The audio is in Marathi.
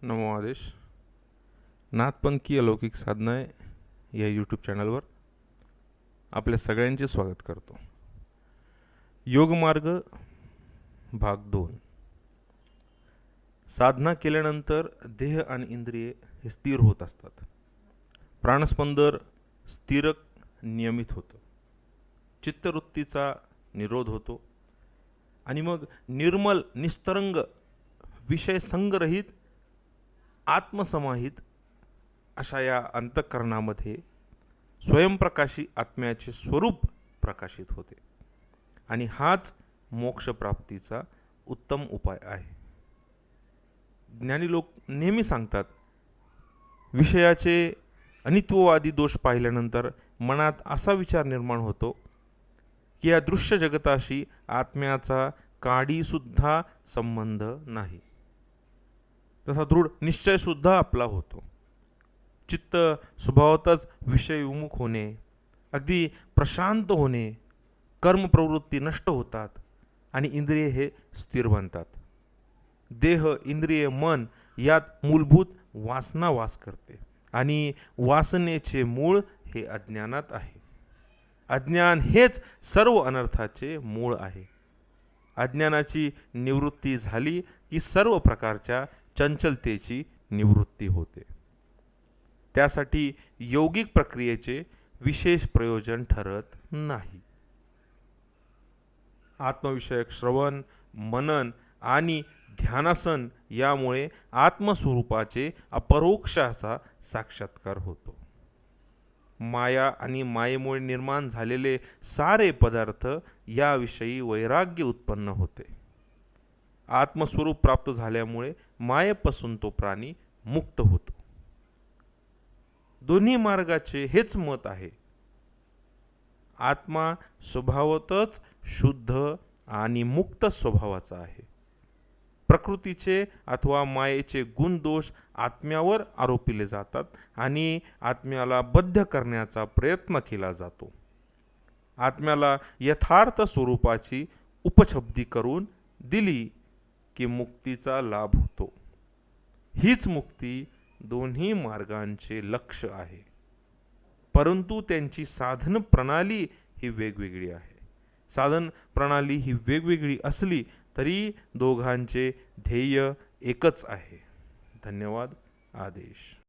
नमो आदेश. नाथपंथी अलौकिक साधना या यूट्यूब चॅनलवर आपल्या सगळ्यांचे स्वागत करतो. योगमार्ग भाग 2. साधना केल्यानंतर देह आणि इंद्रिये हे स्थिर होत असतात. प्राणस्पंदन स्थिर नियमित होतं. चित्तवृत्तीचा निरोध होतो आणि मग निर्मल निस्तरंग विषय संगरहित आत्मसमाहित अशा या अंतःकरणामध्ये स्वयंप्रकाशी आत्म्याचे स्वरूप प्रकाशित होते आणि हाच मोक्षप्राप्तीचा उत्तम उपाय आहे. ज्ञानी लोक नेहमी सांगतात, विषयाचे अनित्ववादी दोष पाहिल्यानंतर मनात असा विचार निर्माण होतो की या दृश्य जगताशी आत्म्याचा काडीसुद्धा संबंध नाही. तसा दृढ निश्चयसुद्धा आपला होतो. चित्त स्वभावतच विषय विमुख होणे, अगदी प्रशांत होणे, कर्मप्रवृत्ती नष्ट होतात आणि इंद्रिये हे स्थिर बनतात. देह, इंद्रिय, मन यात मूलभूत वासना वास करते आणि वासनेचे मूळ हे अज्ञानात आहे. अज्ञान हेच सर्व अनर्थाचे मूळ आहे. अज्ञानाची निवृत्ती झाली की सर्व प्रकारच्या चंचलतेची निवृत्ती होते. त्यासाठी यौगिक प्रक्रियेचे विशेष प्रयोजन ठरत नाही. आत्मविषयक श्रवण, मनन आणि ध्यानासन यामुळे आत्मस्वरूपाचे अपरोक्षाचा साक्षात्कार होतो. माया आणि मायेमुळे निर्माण झालेले सारे पदार्थ याविषयी वैराग्य उत्पन्न होते. आत्मस्वरूप प्राप्त झाल्यामुळे मायेपासून तो प्राणी मुक्त होतो. दोन्ही मार्गाचे हेच मत आहे. आत्मा स्वभावतच शुद्ध आणि मुक्त स्वभावाचा आहे. प्रकृतीचे अथवा मायेचे गुण दोष आत्म्यावर आरोपिले जातात आणि आत्म्याला बद्ध करण्याचा प्रयत्न केला जातो. आत्म्याला यथार्थ स्वरूपाची उपछब्दी करून दिली की मुक्तीचा लाभ होतो. हीच मुक्ती दोन्ही मार्गांचे लक्ष्य आहे, परंतु त्यांची साधन प्रणाली ही वेगवेगळी आहे. साधन प्रणाली ही वेगवेगळी असली तरी दोघांचे ध्येय एकच आहे. धन्यवाद. आदेश.